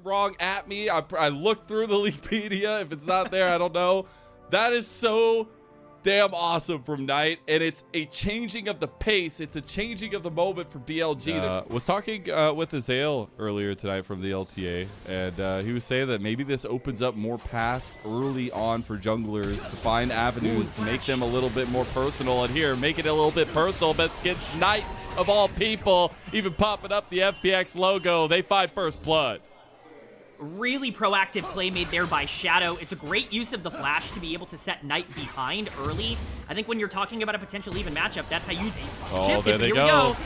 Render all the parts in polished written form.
wrong at me. I looked through the Wikipedia. If it's not there, I don't know. That is so damn awesome from Knight, and it's a changing of the pace. It's a changing of the moment for BLG. Was talking with Azael earlier tonight from the LTA, and he was saying that maybe this opens up more paths early on for junglers to find avenues to make them a little bit more personal. And here, make it a little bit personal, but get Knight, of all people, even popping up the FPX logo. They find first blood. Really proactive play made there by Shadow. It's a great use of the flash to be able to set Knight behind early. I think when you're talking about a potential even matchup, that's how you shift it. There they go.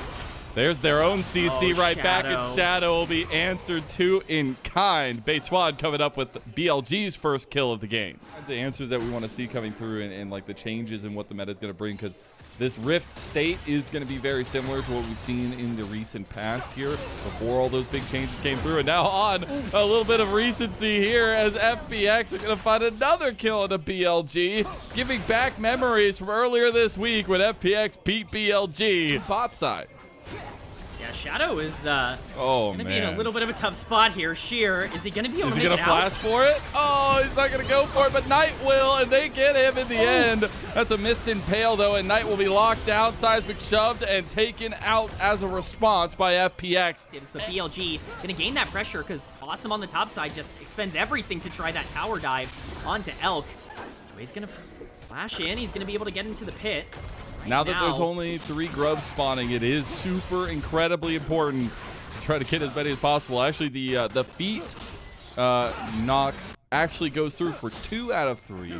There's their own CC right back, and Shadow will be answered to in kind. Beituan coming up with BLG's first kill of the game. That's the answers that we want to see coming through, and like the changes and what the meta is going to bring, because this Rift state is going to be very similar to what we've seen in the recent past here before all those big changes came through. And now on a little bit of recency here as FPX are going to find another kill into BLG, giving back memories from earlier this week when FPX beat BLG bot side. Yeah, Shadow is going to be in a little bit of a tough spot here. Sheer, is he going to be able to make it out? Is he going to flash for it? Oh, he's not going to go for it, but Knight will, and they get him in the end. That's a missed impale, though, and Knight will be locked down, seismic shoved, and taken out as a response by FPX. But BLG going to gain that pressure because Awesome on the top side just expends everything to try that tower dive onto Elk. He's going to flash in. He's going to be able to get into the pit. Now that there's only 3 grubs spawning, it is super incredibly important to try to get as many as possible. Actually, the feet knock actually goes through for 2 out of 3.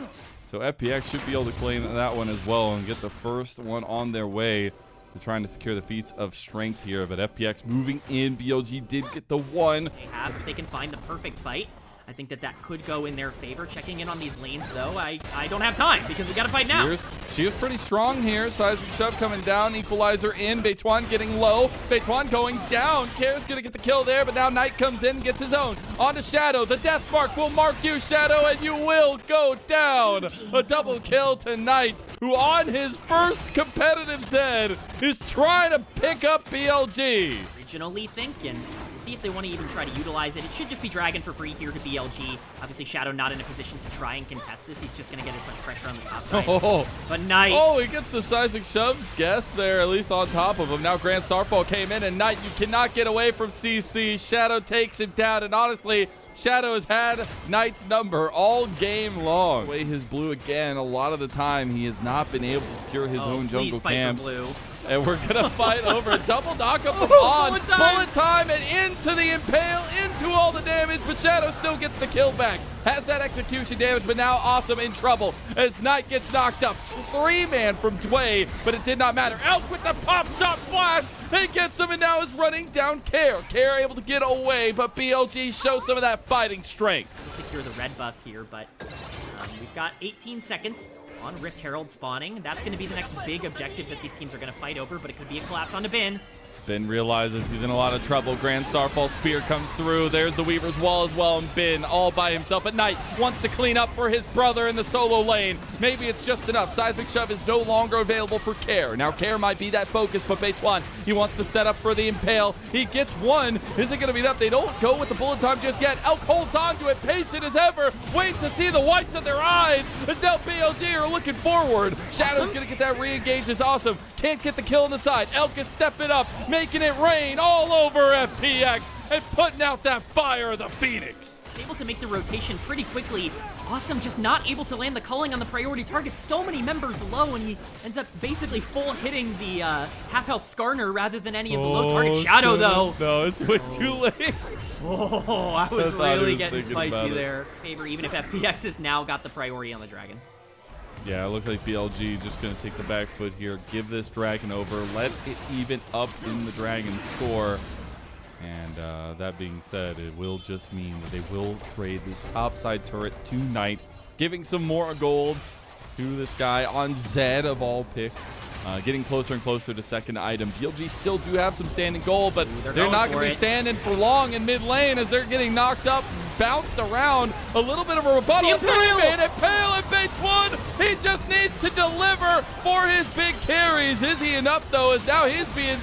So FPX should be able to claim that one as well and get the first one on their way to trying to secure the feats of strength here. But FPX moving in. BLG did get the one. If they can find the perfect fight, I think that could go in their favor. Checking in on these lanes, though, I don't have time because we got to fight now. She is pretty strong here. Seismic shove coming down. Equalizer in. Beituan getting low. Beituan going down. Kair's going to get the kill there, but now Knight comes in and gets his own. On to Shadow. The death mark will mark you, Shadow, and you will go down. A double kill to Knight, who on his first competitive Zed is trying to pick up BLG. Originally thinking. See if they want to even try to utilize it. It should just be Dragon for free here to BLG. Obviously, Shadow not in a position to try and contest this. He's just going to get as much pressure on the top side. But Knight. Oh, he gets the seismic shove. Guess there, at least on top of him. Now Grand Starfall came in, and Knight, you cannot get away from CC. Shadow takes him down, and honestly, Shadow has had Knight's number all game long. Way his blue again. A lot of the time, he has not been able to secure his own jungle camps. And we're going to fight over a double knockup from On. Bullet time and into the impale, into all the damage, but Shadow still gets the kill back. Has that execution damage, but now Awesome in trouble as Knight gets knocked up. 3-man from Dway, but it did not matter. Elk with the pop shot flash. He gets him and now is running down Kair. Kair able to get away, but BLG shows some of that fighting strength. Secure the red buff here, but we've got 18 seconds. On Rift Herald spawning. That's going to be the next big objective that these teams are going to fight over, but it could be a collapse onto Bin. Bin realizes he's in a lot of trouble. Grand Starfall Spear comes through. There's the Weaver's Wall as well, and Bin all by himself. But Knight wants to clean up for his brother in the solo lane. Maybe it's just enough. Seismic Shove is no longer available for Kair. Now Kair might be that focus, but Beituan, he wants to set up for the Impale. He gets one. Is it going to be enough? They don't go with the bullet time just yet. Elk holds on to it, patient as ever. Wait to see the whites of their eyes as now BLG are looking forward. Shadow's going to get that re-engaged. Is Awesome. Can't get the kill on the side. Elk is stepping up, making it rain all over FPX and putting out that fire of the Phoenix. Able to make the rotation pretty quickly. Awesome just not able to land the culling on the priority target. So many members low, and he ends up basically full hitting the half-health Skarner rather than any of the low target. Shadow, though. No, it's way too late. Oh, I was really getting spicy there. Favor, even if FPX has now got the priority on the Dragon. Yeah, it looks like BLG just going to take the back foot here, give this Dragon over, let it even up in the Dragon score. And that being said, it will just mean that they will trade this topside turret to Knight, giving some more gold to this guy on Zed of all picks. Getting closer and closer to second item. BLG still do have some standing gold, but they're not going to be standing for long in mid lane as they're getting knocked up, bounced around. A little bit of a rebuttal. 3-man Impale and Beituan. He just needs to deliver for his big carries. Is he enough, though, as now he's being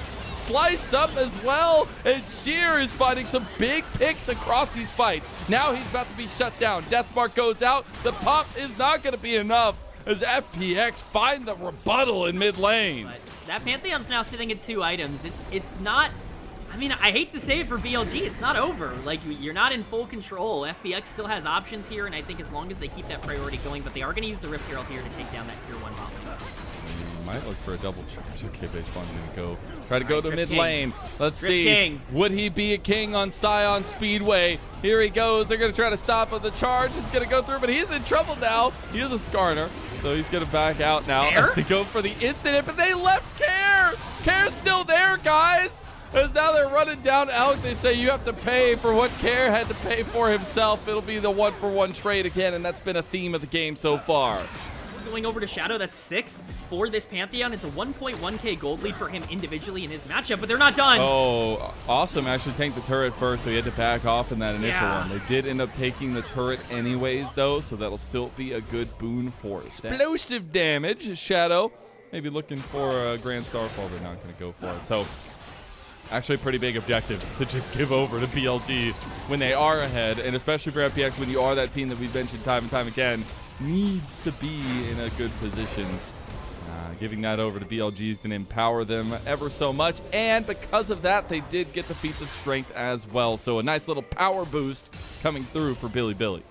sliced up as well. And Sheer is finding some big picks across these fights. Now he's about to be shut down. Deathmark goes out. The pop is not going to be enough as FPX find the rebuttal in mid lane. But that Pantheon's now sitting at 2 items. It's not, I mean, I hate to say it for BLG, it's not over. Like, you're not in full control. FPX still has options here, and I think as long as they keep that priority going, but they are going to use the Rift Herald here to take down that tier 1 bot. Might look for a double charge. Okay, Basebal's gonna try to go to mid King. lane. Let's Drift see. King. Would he be a king on Scion Speedway? Here he goes. They're gonna try to stop him. The charge is gonna go through, but he's in trouble now. He is a Skarner, so he's gonna back out now as they go for the instant hit, but they left Care. Care's still there, guys. As now they're running down Elk. They say you have to pay for what Care had to pay for himself. It'll be the 1-for-1 trade again, and that's been a theme of the game so far. Going over to Shadow, that's 6 for this Pantheon. It's a 1.1k gold lead for him individually in his matchup, but they're not done. Oh, awesome. Actually tanked the turret first, so he had to back off in that initial one. They did end up taking the turret anyways, though, so that'll still be a good boon for us. Explosive damage. Shadow maybe looking for a Grand Starfall. They're not going to go for it. So actually a pretty big objective to just give over to BLG when they are ahead, and especially for FPX when you are that team that we've mentioned time and time again, needs to be in a good position. Giving that over to BLG is going to empower them ever so much, and because of that, they did get the feats of strength as well. So a nice little power boost coming through for Bilibili.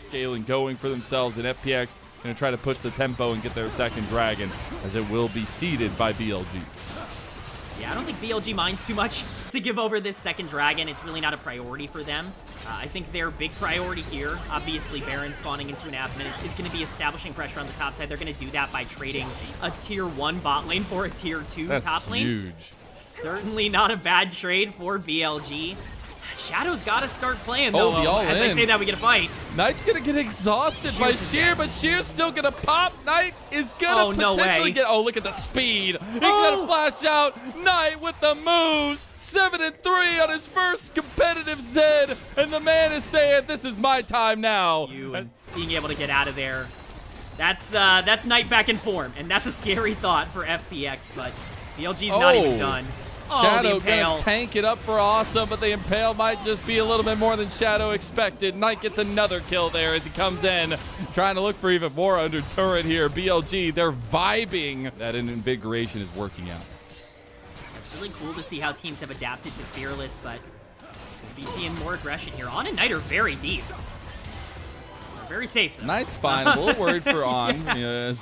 Scaling going for themselves, and FPX going to try to push the tempo and get their second dragon, as it will be seeded by BLG. Yeah, I don't think BLG minds too much to give over this second dragon. It's really not a priority for them. I think their big priority here, obviously Baron spawning in 2.5 minutes, is going to be establishing pressure on the top side. They're going to do that by trading a tier 1 bot lane for a tier 2 top lane. Huge. Certainly not a bad trade for BLG. Shadow's got to start playing, though. As I say that, we get a fight. Knight's going to get exhausted by Sheer, but Sheer's still going to pop. Knight is going to potentially get... Oh, look at the speed. He's going to flash out. Knight with the moves. 7-3 on his first competitive Zed. And the man is saying, this is my time now. Being able to get out of there. That's Knight back in form, and that's a scary thought for FPX, but BLG's not even done. Shadow gonna tank it up for Awesome, but the Impale might just be a little bit more than Shadow expected. Knight gets another kill there as he comes in, trying to look for even more under turret here. BLG, they're vibing. That invigoration is working out. It's really cool to see how teams have adapted to Fearless, but we'll be seeing more aggression here. On and Knight are very deep. Very safe. Knight's fine. I'm a little worried for On. I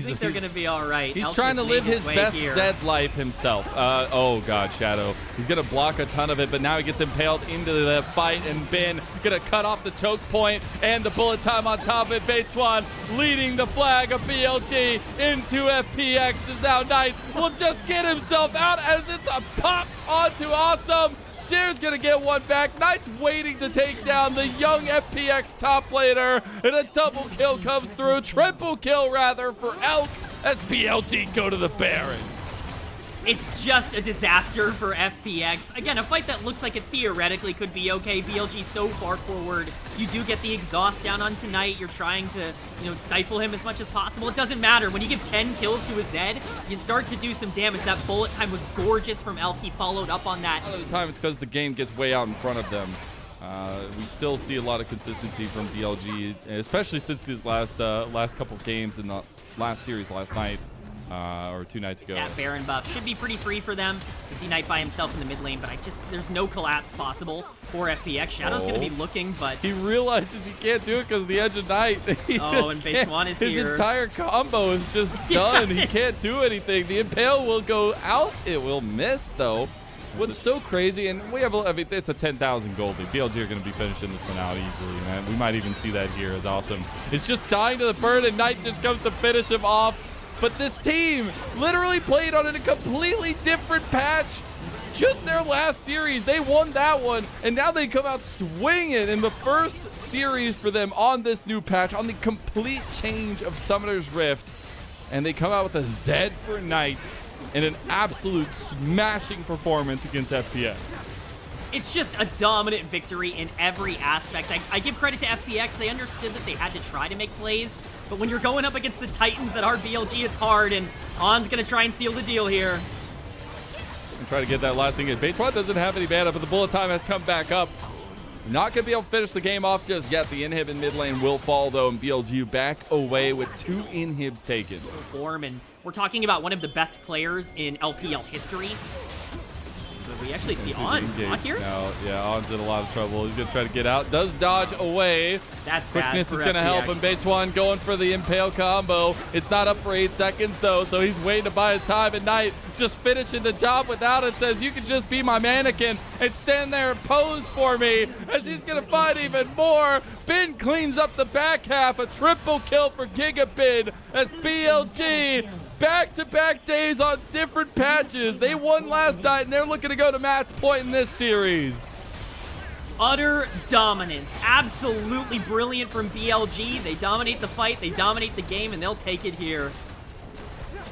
think they're going to be all right. He's trying to live his best Zed life himself. Oh, God, Shadow. He's going to block a ton of it, but now he gets impaled into the fight, and Ben going to cut off the choke point and the bullet time on top of it. Beitwan leading the flag of BLG into FPX as now Knight will just get himself out as it's a pop onto Awesome. Sheer's gonna get one back. Knight's waiting to take down the young FPX top laner, and a double kill comes through. Triple kill, rather, for Elk as BLG go to the Baron. It's just a disaster for FPX. Again, a fight that looks like it theoretically could be okay. BLG so far forward. You do get the exhaust down on tonight. You're trying to, stifle him as much as possible. It doesn't matter. When you give 10 kills to a Zed, you start to do some damage. That bullet time was gorgeous from Elk. He followed up on that. A lot of the time it's because the game gets way out in front of them. We still see a lot of consistency from BLG, especially since these last couple games in the last series last night. Or 2 nights ago. That Baron buff should be pretty free for them. You see Knight by himself in the mid lane, but there's no collapse possible for FPX. Shadow's going to be looking, but... He realizes he can't do it because of the Edge of Night. And Beitwan is here. His entire combo is just done. He can't do anything. The Impale will go out. It will miss, though. What's so crazy, and it's a 10,000 gold lead. BLG are going to be finishing this one out easily, man. We might even see that here as Awesome. It's just dying to the burn, and Knight just comes to finish him off. But this team literally played on a completely different patch. Just their last series, they won that one, and now they come out swinging in the first series for them on this new patch, on the complete change of Summoner's Rift. And they come out with a Zed for Knight and an absolute smashing performance against FPX. It's just a dominant victory in every aspect. I give credit to FPX. They understood that they had to try to make plays, but when you're going up against the Titans that are BLG, it's hard, and On's going to try and seal the deal here. try to get that last thing in. Beitwan doesn't have any mana, but the bullet time has come back up. Not going to be able to finish the game off just yet. The inhib in mid lane will fall, though, and BLG back away with 2 inhibs taken. Form, and we're talking about one of the best players in LPL history. But we actually see On here. No, yeah, On's in a lot of trouble. He's going to try to get out. Does dodge away. That's Quickness bad is for going to help him. FPX. Beitwan going for the impale combo. It's not up for 8 seconds, though, so he's waiting to buy his time. And Knight just finishing the job without it. Says, you can just be my mannequin and stand there and pose for me, as he's going to find even more. Bin cleans up the back half. A triple kill for Gigabin as BLG back-to-back days on different patches. They won last night, and they're looking to go to match point in this series. Utter dominance. Absolutely brilliant from BLG. They dominate the fight, they dominate the game, and they'll take it here.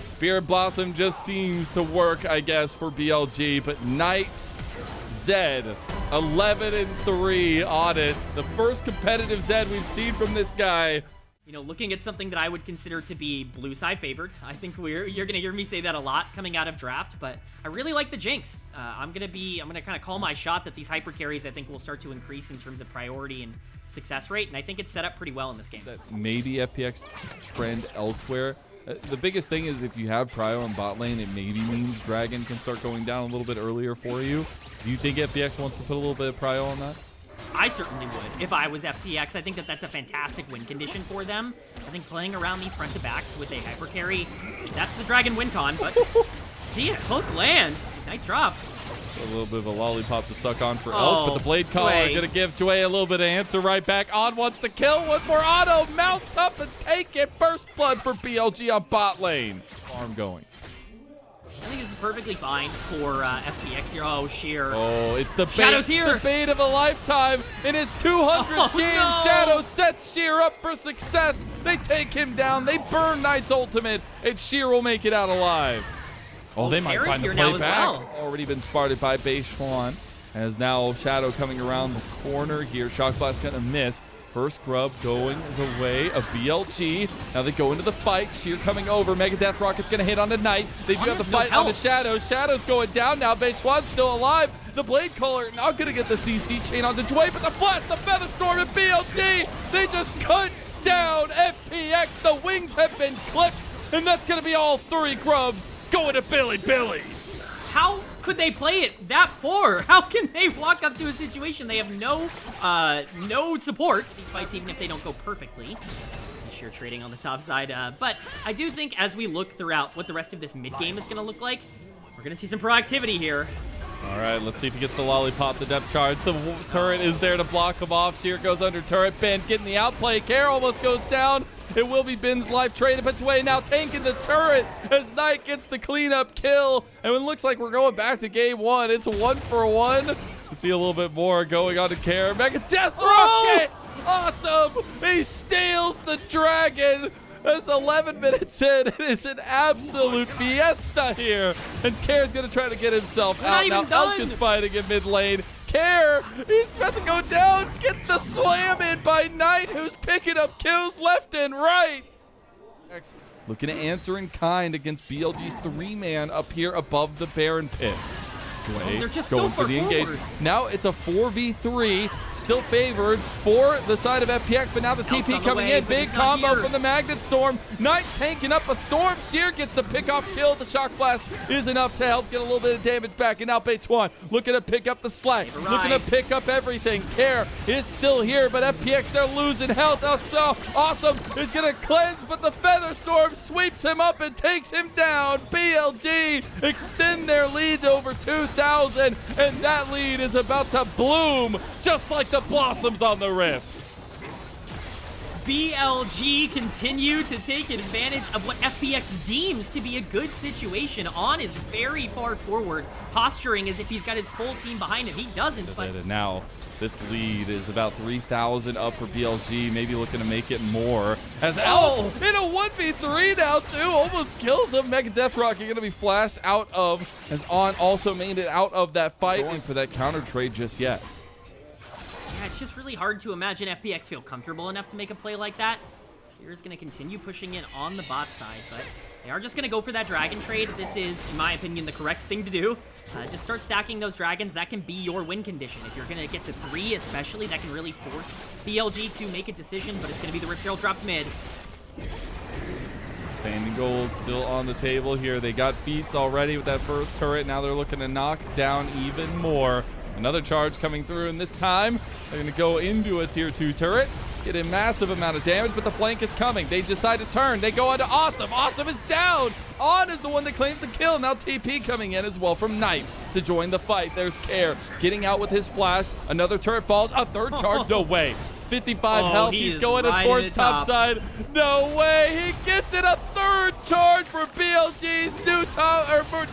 Spirit Blossom just seems to work, I guess, for BLG, but Knights Zed 11-3 on it. The first competitive Zed we've seen from this guy. You know, looking at something that I would consider to be blue side favored. I think you're gonna hear me say that a lot coming out of draft, but I really like the Jinx. I'm gonna kind of call my shot that these hyper carries I think will start to increase in terms of priority and success rate, and I think it's set up pretty well in this game. That maybe FPX trend elsewhere. The biggest thing is if you have prio on bot lane, it maybe means Dragon can start going down a little bit earlier for you. Do you think FPX wants to put a little bit of prio on that? I certainly would if I was FPX. I think that that's a fantastic win condition for them. I think playing around these front to backs with a hyper carry, that's the Dragon win con, but see it, hook land. Nice drop. A little bit of a lollipop to suck on for Elf, but the Blade Caller going to give Jue a little bit of answer right back. On wants the kill, one more auto, mount up and take it. First blood for BLG on bot lane. Farm going. I think this is perfectly fine for FPX here. Oh, Sheer. Oh, it's the Shadow's here. The bait of a lifetime. In his 200th game, no. Shadow sets Sheer up for success. They take him down. They burn Knight's ultimate, and Sheer will make it out alive. Oh, they might find the play back. Well. Already been spotted by Beitwan. As now Shadow coming around the corner here. Shock Blast gonna miss. First grub going the way of BLG. Now they go into the fight. Sheer coming over. Mega Death Rocket's gonna hit on the Knight. They do have the fight on the Shadow. Shadow's going down now. Beitwan's still alive. The Blade Caller not gonna get the CC chain onto Jue, but the flash, the Feather Storm, and BLG, they just cut down FPX. The wings have been clipped, and that's gonna be all 3 grubs going to Bilibili. How could they play it that poor? How can they walk up to a situation? They have no support these fights, even if they don't go perfectly. Some Sheer trading on the top side, but I do think as we look throughout what the rest of this mid game is going to look like, we're going to see some proactivity here. All right, let's see if he gets the lollipop, the depth charge. The turret is there to block him off. Sheer goes under turret. Ben getting the outplay. Care almost goes down. It will be Bin's life traded, but Jue now tanking the turret as Knight gets the cleanup kill. And it looks like we're going back to game 1. It's 1-for-1. You see a little bit more going on to Care. Mega Death Rocket! Awesome! He steals the dragon. That's 11 minutes in. It is an absolute fiesta here. And Care's going to try to get himself out. Now Elk is fighting in mid lane. Care, he's about to go down. Gets the slam in by Knight, who's picking up kills left and right. Looking to answer in kind against BLG's 3-man up here above the Baron pit. They're just going so for the engagement. Now it's a 4v3, still favored for the side of FPX, but now the TP coming in. Big combo from the Magnet Storm. Knight tanking up a Storm. Sheer gets the pick-off kill. The Shock Blast is enough to help get a little bit of damage back. And now Beitwan looking to pick up the slack, looking to pick up everything. Care is still here, but FPX, they're losing health. Oh, so awesome is going to cleanse, but the Feather Storm sweeps him up and takes him down. BLG extend their lead to over 2,000, and that lead is about to bloom just like the blossoms on the rift. BLG continue to take advantage of what FPX deems to be a good situation. On is very far forward, posturing as if he's got his full team behind him. He doesn't, but now this lead is about 3,000 up for BLG, maybe looking to make it more. As Elf in a 1v3 now too, almost kills him. Mega Death Rocket going to be flashed out of, as On also made it out of that fight. Going for that counter trade just yet. Yeah, it's just really hard to imagine FPX feel comfortable enough to make a play like that. Here's going to continue pushing in on the bot side, but They are just going to go for that dragon trade. This is, in my opinion, the correct thing to do. Just start stacking those dragons. That can be your win condition. If you're going to get to 3 especially, that can really force BLG to make a decision, but it's going to be the Rip Trail dropped mid. Standing gold still on the table here. They got beats already with that first turret. Now they're looking to knock down even more. Another charge coming through, and this time they're going to go into a tier 2 turret. Get a massive amount of damage, but the flank is coming. They decide to turn. They go onto Awesome. Awesome is down. On is the one that claims the kill. Now TP coming in as well from Knight to join the fight. There's Care getting out with his flash. Another turret falls. A third charge. No way. 55 health. He's going towards top side. No way. He gets it. A third charge for BLG's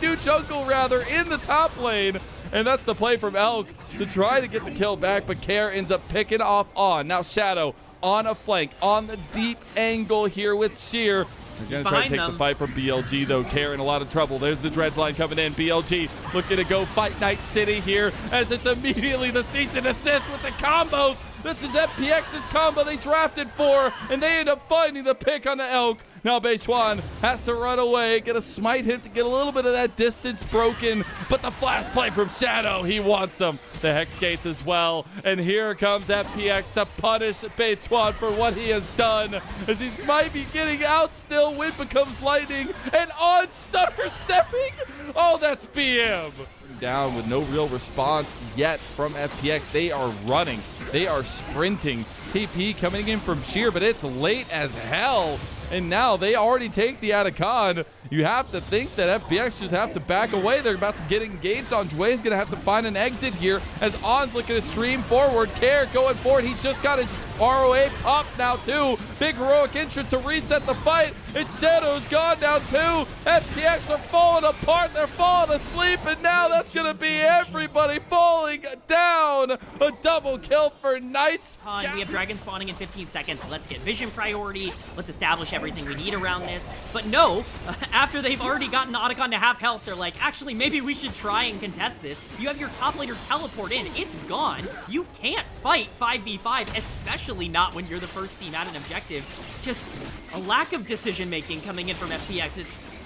new jungle rather in the top lane. And that's the play from Elk to try to get the kill back, but Care ends up picking off On. Now Shadow on a flank, on the deep angle here with Sheer. They're going to try to take the fight from BLG, though. Care in a lot of trouble. There's the Dreads line coming in. BLG looking to go fight Night City here as it's immediately the cease and desist with the combos. This is FPX's combo they drafted for, and they end up finding the pick on the Elk. Now Beishwan has to run away, get a smite hit to get a little bit of that distance broken, but the flash play from Shadow, he wants him. The Hex Gates as well, and here comes FPX to punish Beishwan for what he has done, as he might be getting out still. Wind becomes lightning, and On stutter stepping. Oh, that's BM. Down with no real response yet from FPX. They are running. They are sprinting. TP coming in from Sheer, but it's late as hell. And now they already take the Atacon. You have to think that FPX just have to back away. They're about to get engaged on Jue's going to have to find an exit here as On's looking to stream forward. Care going forward. He just got his ROA pop now too. Big heroic entrance to reset the fight. And Shadow's gone down too. FPX are falling apart. They're falling asleep. And now that's going to be everybody falling down. A double kill for Knights. We have dragon spawning in 15 seconds. Let's get vision priority. Let's establish everything we need around this. But no, after they've already gotten Otacon to half health, they're like, actually, maybe we should try and contest this. You have your top laner teleport in. It's gone. You can't fight 5v5, especially not when you're the first team at an objective. Just a lack of decision-making coming in from FPX.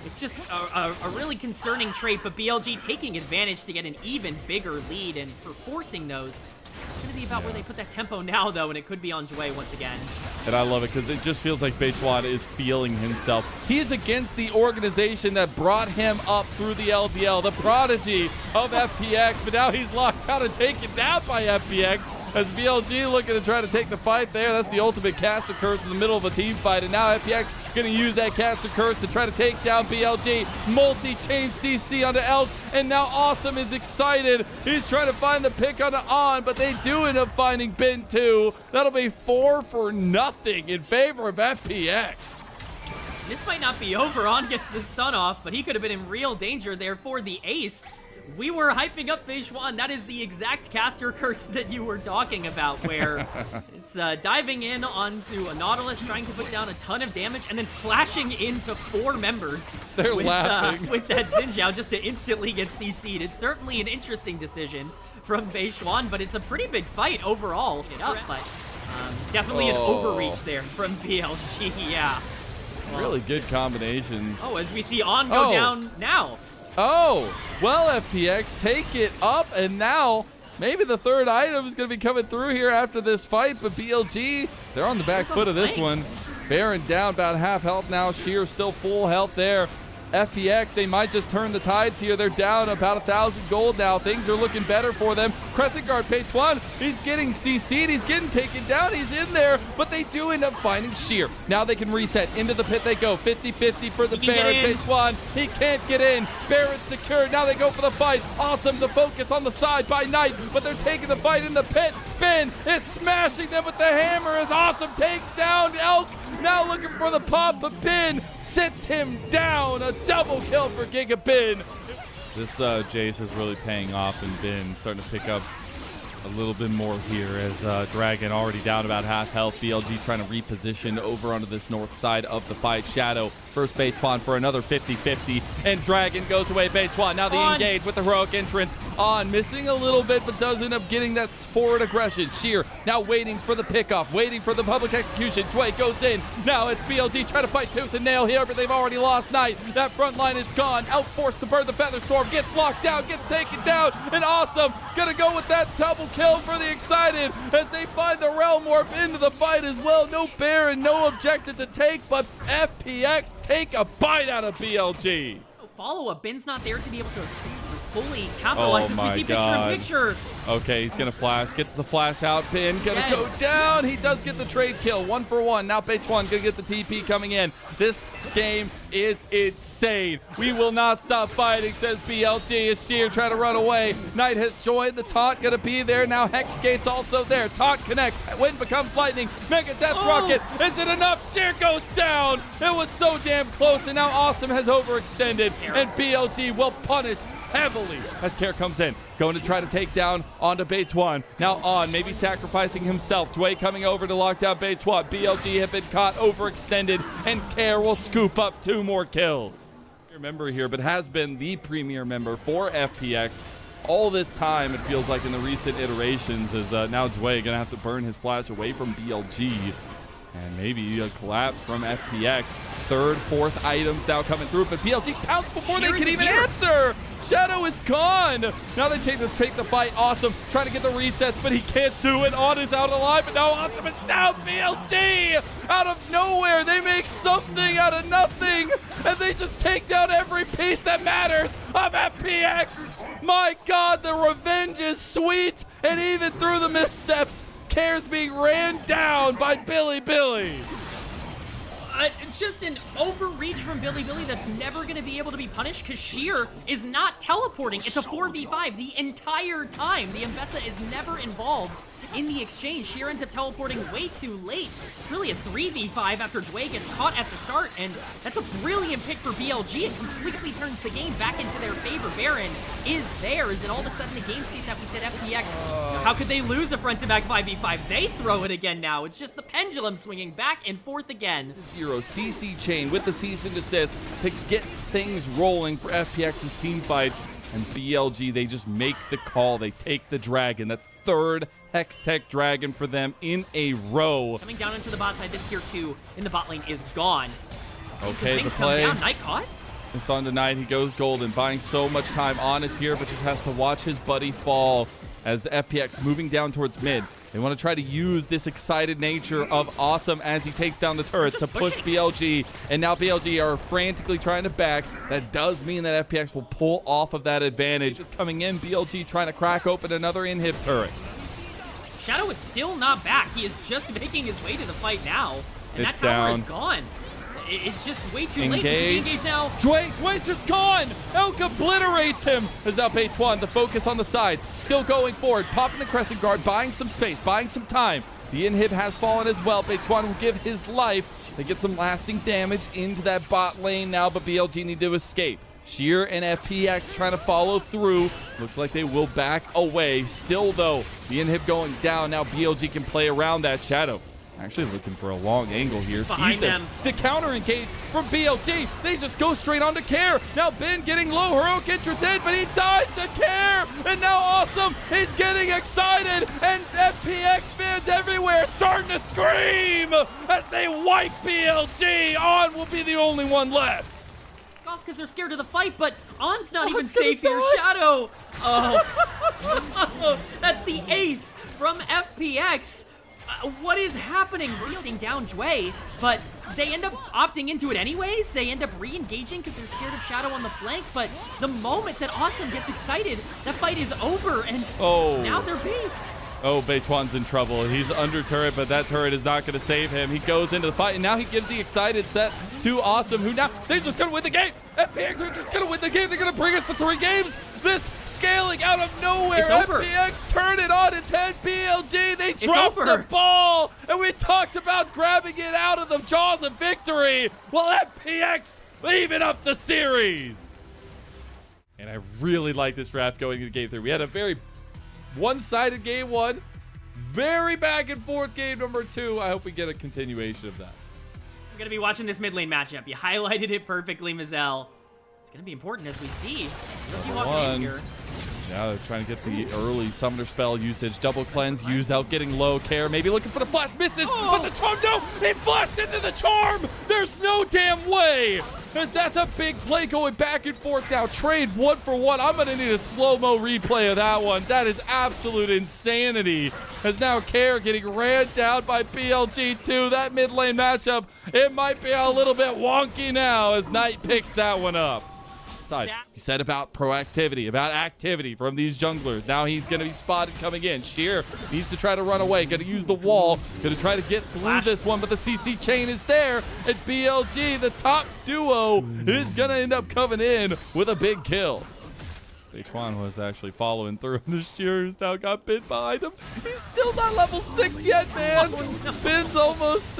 It's just a really concerning trait, but BLG taking advantage to get an even bigger lead, and for forcing those. It's going to be about where they put that tempo now, though, and it could be on Jue once again. And I love it because it just feels like Beishwan is feeling himself. He is against the organization that brought him up through the LPL, the prodigy of FPX, but now he's locked out and taken down by FPX. As BLG looking to try to take the fight there. That's the ultimate caster curse in the middle of a team fight. And now FPX going to use that caster curse to try to take down BLG. Multi-chain CC onto Elk. And now Awesome is excited. He's trying to find the pick onto On, but they do end up finding Bin 2. That'll be 4-0 in favor of FPX. This might not be over. On gets the stun off, but he could have been in real danger there for the ace. We were hyping up Beishwan. That is the exact caster curse that you were talking about, where it's diving in onto a Nautilus, trying to put down a ton of damage, and then flashing into 4 members. They're laughing. With that Xin Zhao just to instantly get CC'd. It's certainly an interesting decision from Beishwan, but it's a pretty big fight overall. But definitely an overreach there from BLG, yeah. Really good combinations. Oh, as we see On go down now. Oh, well, FPX take it up, and now maybe the third item is going to be coming through here after this fight, but BLG, they're on the back foot of this one. Baron down about half health now. Sheer still full health there. FPX, they might just turn the tides here. They're down about 1,000 gold now. Things are looking better for them. Crescent Guard, Beishwan, he's getting CC'd. He's getting taken down. He's in there, but they do end up finding Sheer. Now they can reset. Into the pit they go. 50-50 for the Baron. Beishwan, he can't get in. Baron secured. Now they go for the fight. Awesome, the focus on the side by Knight, but they're taking the fight in the pit. Bin is smashing them with the hammer as Awesome takes down Elk. Now looking for the pop, but Bin sits him down. A double kill for Giga Bin. This Jace is really paying off, and Bin starting to pick up a little bit more here as Dragon already down about half health. BLG trying to reposition over onto this north side of the fight. Shadow first Beishwan for another 50-50, and Dragon goes away. Beishwan now the engage with the heroic entrance. On missing a little bit, but does end up getting that forward aggression. Sheer now waiting for the pickoff, waiting for the public execution. Dway goes in. Now it's BLG trying to fight tooth and nail here, but they've already lost Knight. That front line is gone. Outforced to burn the Feather Storm. Gets locked down, gets taken down. And Awesome gonna go with that double kill for the Excited as they find the Realm Warp into the fight as well. No Baron, no objective to take, but FPX take a bite out of BLG. Follow-up. Ben's not there to be able to fully capitalize as we see picture-in-picture. Okay, he's gonna flash. Gets the flash out. Ben gonna go down. He does get the trade kill. 1 for 1. Now Bates 1 gonna get the TP coming in. This game is insane. We will not stop fighting, says BLG as Sheer trying to run away. Knight has joined. The taunt gonna be there. Now Hexgate's also there. Taunt connects. Wind becomes lightning. Mega Death Rocket. Is it enough? Sheer goes down. It was so damn close, and now Awesome has overextended, and BLG will punish heavily as Care comes in. Going to try to take down onto Bates 1. Now On, maybe sacrificing himself. Dway coming over to lock down Bates 1. BLG have been caught overextended, and Care will scoop up 2 more kills. Member here, but has been the premier member for FPX all this time, it feels like, in the recent iterations, as now Dway gonna have to burn his flash away from BLG. And maybe a collapse from FPX. 3rd, 4th items now coming through, but BLG pounce before they can even answer. Shadow is gone. Now they take the fight. Awesome trying to get the resets, but he can't do it. On is out alive, but now Awesome is down. BLG out of nowhere. They make something out of nothing, and they just take down every piece that matters of FPX. My God, the revenge is sweet, and even through the missteps, Care's being ran down by Bilibili. Just an overreach from Bilibili that's never going to be able to be punished because Sheer is not teleporting. It's a 4v5 the entire time. The Ambessa is never involved in the exchange. Sheer ends up teleporting way too late. It's really a 3v5 after Dway gets caught at the start, and that's a brilliant pick for BLG. It completely turns the game back into their favor. Baron is theirs, and all of a sudden the game state that we said FPX, how could they lose a front-to-back 5v5? They throw it again now. It's just the pendulum swinging back and forth again. 0 CC chain with the cease and desist to get things rolling for FPX's team fights, and BLG, they just make the call. They take the dragon. That's 3rd Hextech Dragon for them in a row. Coming down into the bot side, this tier 2 in the bot lane is gone. Okay, the play. Knight caught. It's on to Knight. He goes golden, buying so much time. On is here, but just has to watch his buddy fall as FPX moving down towards mid. They want to try to use this excited nature of Awesome as he takes down the turrets to push BLG. And now BLG are frantically trying to back. That does mean that FPX will pull off of that advantage. Just coming in, BLG trying to crack open another inhib turret. Shadow is still not back. He is just making his way to the fight now. And it's that tower down. is gone. It's just way too Engage. late. Is he engaged now? Dway's just gone. Elk obliterates him. As now Bates 1, the focus on the side, still going forward, popping the Crescent Guard, buying some space, buying some time. The inhib has fallen as well. Bates 1 will give his life. They get some lasting damage into that bot lane now, but BLG need to escape. Sheer and FPX trying to follow through. Looks like they will back away. Still, though, the inhib going down. Now BLG can play around that. Shadow actually looking for a long angle here. Behind them. The counter engage from BLG. They just go straight on to Care. Now Ben getting low. Heroic entrance in, but he dies to Care. And now Awesome is getting excited. And FPX fans everywhere starting to scream as they wipe BLG. On will be the only one left. Off because they're scared of the fight, but On's not even safe here. Shadow. Oh. That's the ace from FPX. What is happening? Wielding down Dway, but they end up opting into it anyways. They end up re-engaging because they're scared of Shadow on the flank, but the moment that Awesome gets excited, that fight is over, and now they're base. Oh, Beituan's in trouble. He's under turret, but that turret is not going to save him. He goes into the fight, and now he gives the excited set to Awesome, who now, they're just going to win the game. FPX are just going to win the game. They're going to bring us to 3 games. This scaling out of nowhere. FPX turn it on its head. BLG, they dropped the ball, and we talked about grabbing it out of the jaws of victory. Well, FPX even up the series. And I really like this draft going into game 3. We had a very one-sided game 1, very back and forth game number 2. I hope we get a continuation of that. We're gonna be watching this mid lane matchup. You highlighted it perfectly, Mazel. It's gonna be important as we see. Rookie walking in here. Yeah, they're trying to get the early summoner spell usage. Double cleanse, use out, getting low care. Maybe looking for the flash, misses, but the charm, no! It flashed into the charm! There's no damn way! As that's a big play going back and forth now. Trade 1 for 1. I'm gonna need a slow-mo replay of that one. That is absolute insanity. As now Care getting ran down by BLG 2. That mid lane matchup, it might be a little bit wonky now as Knight picks that one up. He said about proactivity, about activity from these junglers. Now he's going to be spotted coming in. Sheer needs to try to run away. Going to use the wall. Going to try to get through this one, but the CC chain is there. And BLG, the top duo, is going to end up coming in with a big kill. Bechuan was actually following through, and the Shear's now got bit behind him. He's still not level 6 yet, man. Ben's almost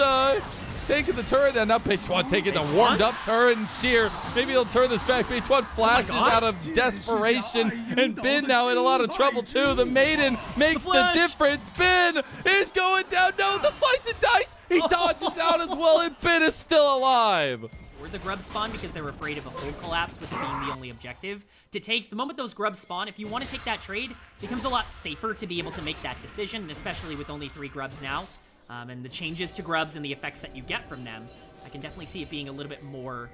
taking the turret, and now Bechuan taking the warmed up turret, and Sheer, maybe he'll turn this back. Bechuan flashes out of desperation, and Ben now in a lot of trouble too. The Maiden makes the difference. Ben is going down. No, the slice and dice. He dodges out as well, and Ben is still alive. Or the grubs spawn because they're afraid of a hold collapse with it being the only objective. To take, the moment those grubs spawn, if you want to take that trade, it becomes a lot safer to be able to make that decision, and especially with only 3 grubs now. And the changes to grubs and the effects that you get from them, I can definitely see it being a little bit more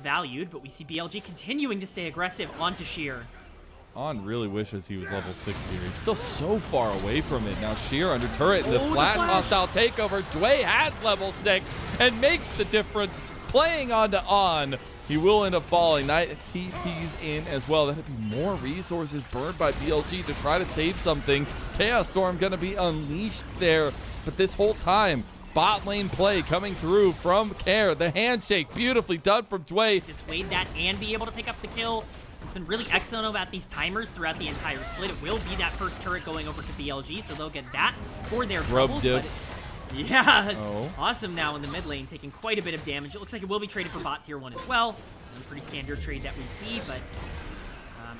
valued, but we see BLG continuing to stay aggressive onto Sheer. On really wishes he was level 6 here. He's still so far away from it. Now Sheer under turret and the flash hostile takeover. Dway has level 6 and makes the difference. Playing on to On. He will end up falling. Knight TP's in as well. That'd be more resources burned by BLG to try to save something. Chaos Storm gonna be unleashed there. But this whole time, bot lane play coming through from Care. The handshake, beautifully done from Dway. Dissuade that and be able to pick up the kill. It's been really excellent about these timers throughout the entire split. It will be that first turret going over to BLG, so they'll get that for their troubles. Yes, awesome now in the mid lane, taking quite a bit of damage. It looks like it will be traded for bot tier 1 as well. A pretty standard trade that we see, but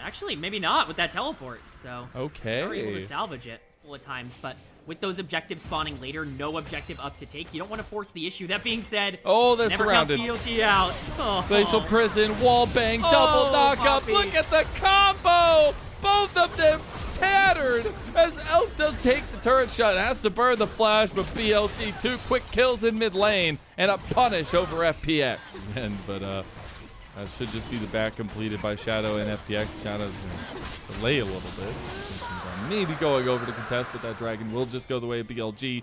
actually maybe not with that teleport. So they're able to salvage it a couple of times, but with those objectives spawning later, no objective up to take. You don't want to force the issue. That being said, they're never surrounded. Count BLG out. Glacial Prison, wall bang, double knockup. Look at the combo. Both of them tattered as Elk does take the turret shot. Has to burn the flash, but BLG 2 quick kills in mid lane and a punish over FPX. But that should just be the back completed by Shadow and FPX. Shadow's going to delay a little bit. Maybe going over to contest, but that dragon will just go the way of BLG.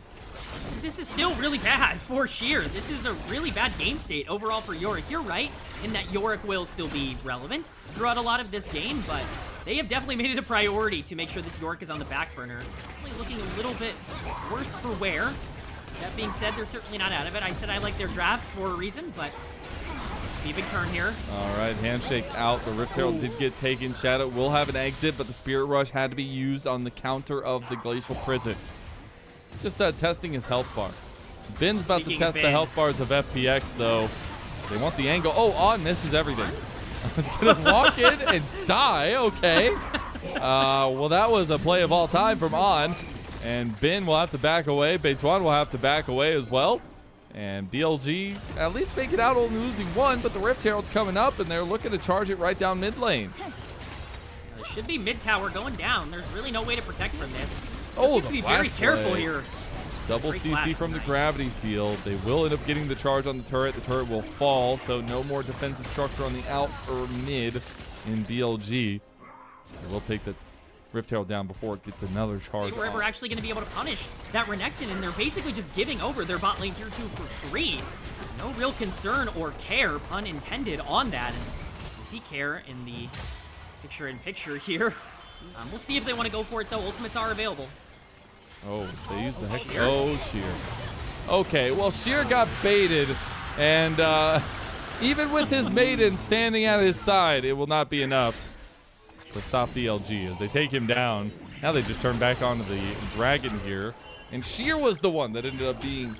This is still really bad for Sheer. This is a really bad game state overall for Yorick. You're right in that Yorick will still be relevant throughout a lot of this game, but they have definitely made it a priority to make sure this Yorick is on the back burner. Definitely looking a little bit worse for wear. That being said, they're certainly not out of it. I said I like their draft for a reason, but be a big turn here. All right, handshake out. The Rift Herald did get taken. Shadow will have an exit, but the Spirit Rush had to be used on the counter of the Glacial Prison. It's just testing his health bar. Ben's about to test the health bars of FPX, though. They want the angle. On misses everything. It's going to walk in and die. Okay. Well, that was a play of all time from On. And Ben will have to back away. Bechuan will have to back away as well. And BLG at least make it out only losing 1, but the Rift Herald's coming up, and they're looking to charge it right down mid lane. It should be mid tower going down. There's really no way to protect from this. The be very careful here. Double CC from the gravity field. They will end up getting the charge on the turret. The turret will fall, so no more defensive structure on the out or mid in BLG. They will take the Rift Herald down before it gets another charge. They were ever actually going to be able to punish that Renekton, and they're basically just giving over their bot lane tier 2 for free. No real concern or care, pun intended, on that. And you see Care in the picture-in-picture here. We'll see if they want to go for it, though. Ultimates are available. They use the Hex. Sheer. Okay, well, Sheer got baited, and even with his Maiden standing at his side, it will not be enough to stop BLG as they take him down. Now they just turn back onto the dragon here, and Sheer was the one that ended up being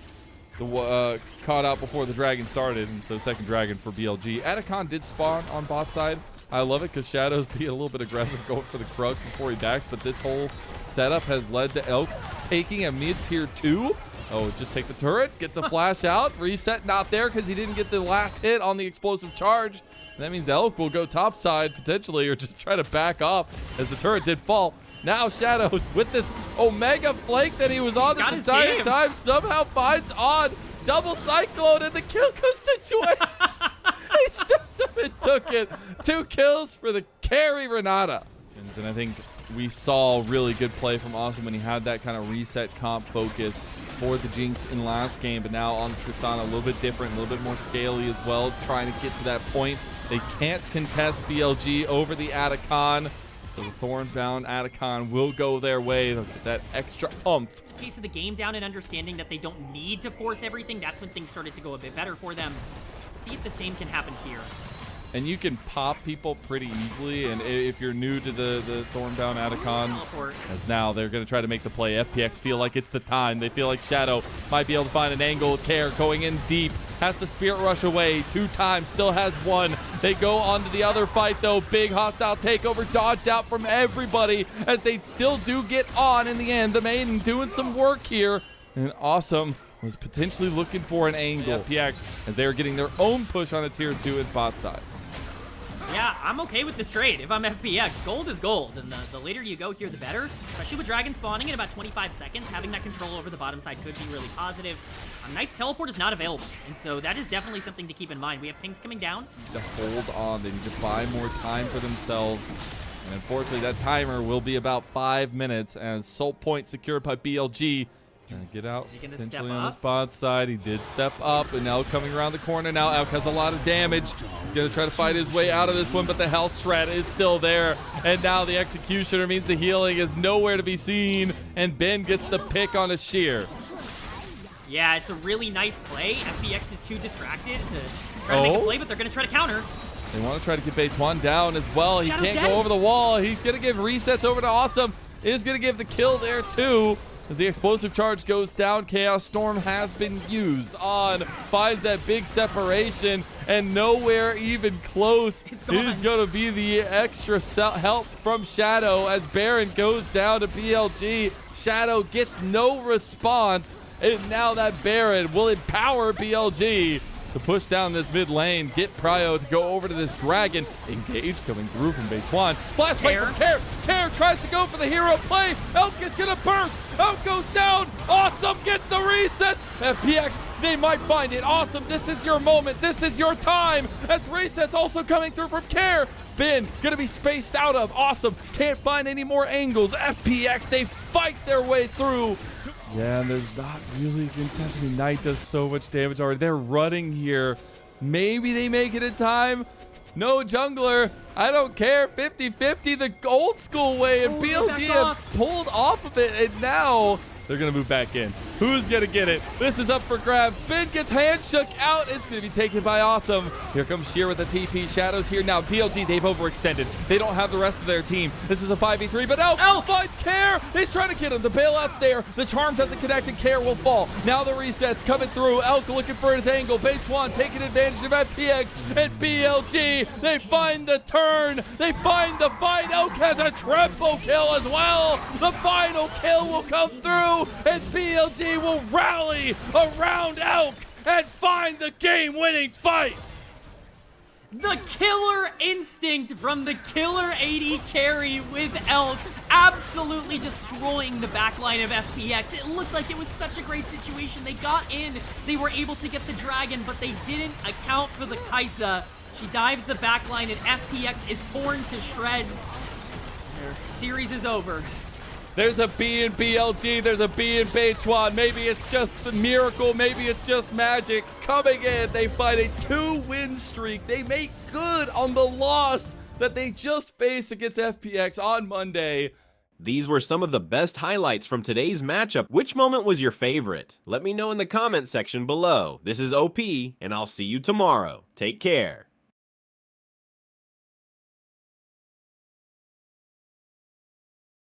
the caught out before the dragon started, and so second dragon for BLG. Atacon did spawn on bot side. I love it because Shadow's being a little bit aggressive going for the Krug before he backs, but this whole setup has led to Elk taking a mid-tier 2 Oh, just take the turret, get the flash out, reset not there because he didn't get the last hit on the explosive charge. And that means Elk will go top side potentially or just try to back off as the turret did fall. Now Shadow with this Omega flank that he was on this entire time somehow finds on double cyclone and the kill goes to Joy. He stepped up and took it. 2 kills for the carry Renata. And I think we saw really good play from Awesome when he had that kind of reset comp focus for the Jinx in last game, but now on Tristana a little bit different, a little bit more scaly as well, trying to get to that point. They can't contest BLG over the Atacon, so the Thornbound Atacon will go their way. They'll get that extra oomph. Pace of the game down and understanding that they don't need to force everything, that's when things started to go a bit better for them. We'll see if the same can happen here. And you can pop people pretty easily, and if you're new to the Thornbound Atacon, as now they're going to try to make the play. FPX feel like it's the time. They feel like Shadow might be able to find an angle. Care going in deep, has to Spirit Rush away 2 times, still has 1. They go on to the other fight though. Big hostile takeover dodged out from everybody as they still do get on in the end. The Maiden doing some work here, and Awesome was potentially looking for an angle. FPX as they are getting their own push on a tier 2 in bot side. Yeah, I'm okay with this trade. If I'm FPX, gold is gold, and the later you go here, the better. Especially with Dragon spawning in about 25 seconds, having that control over the bottom side could be really positive. Knight's teleport is not available, and so that is definitely something to keep in mind. We have pings coming down. To hold on, they need to buy more time for themselves. And unfortunately, that timer will be about 5 minutes as Soul Point secured by BLG. Gonna get out potentially on the spawn side. He did step up, and now coming around the corner now. Elk has a lot of damage. He's gonna try to fight his way out of this one, but the health shred is still there. And now the executioner means the healing is nowhere to be seen, and Ben gets the pick on a shear. Yeah, it's a really nice play. FPX is too distracted to try to make a play, but they're gonna try to counter. They want to try to get Beituan down as well. He can't go over the wall. He's gonna give resets over to Awesome. Is gonna give the kill there too. As the explosive charge goes down, Chaos Storm has been used on, finds that big separation, and nowhere even close is going to be the extra help from Shadow as Baron goes down to BLG. Shadow gets no response, and now that Baron will empower BLG to push down this mid lane, get Prio to go over to this Dragon. Engage coming through from Beituan. Flash play from Care. Care tries to go for the hero play. Elk is gonna burst. Elk goes down. Awesome gets the resets. FPX, they might find it. Awesome, this is your moment. This is your time. As resets also coming through from Care. Ben gonna be spaced out of. Awesome, can't find any more angles. FPX, they fight their way through. Yeah, and there's not really contesting. Knight does so much damage already. They're running here. Maybe they make it in time. No jungler. I don't care. 50-50 the old school way. And BLG have pulled off of it. And now they're going to move back in. Who's going to get it? This is up for grabs. Ben gets handshook out. It's going to be taken by Awesome. Here comes Sheer with the TP. Shadows here now. BLG, they've overextended. They don't have the rest of their team. This is a 5v3, but Elk finds Care. He's trying to get him. The bailout's there. The charm doesn't connect and Care will fall. Now the resets coming through. Elk looking for his angle. Beituan taking advantage of FPX and BLG. They find the turn. They find the fight. Elk has a triple kill as well. The final kill will come through and BLG will rally around Elk and find the game-winning fight. The killer instinct from the killer AD carry with Elk absolutely destroying the backline of FPX. It looked like it was such a great situation. They got in, they were able to get the Dragon, but they didn't account for the Kai'Sa. She dives the backline and FPX is torn to shreds. Their series is over. There's a B in BLG, there's a B in Beituan. Maybe it's just the miracle, maybe it's just magic. Coming in, they fight a 2-win streak. They make good on the loss that they just faced against FPX on Monday. These were some of the best highlights from today's matchup. Which moment was your favorite? Let me know in the comment section below. This is OP, and I'll see you tomorrow. Take care.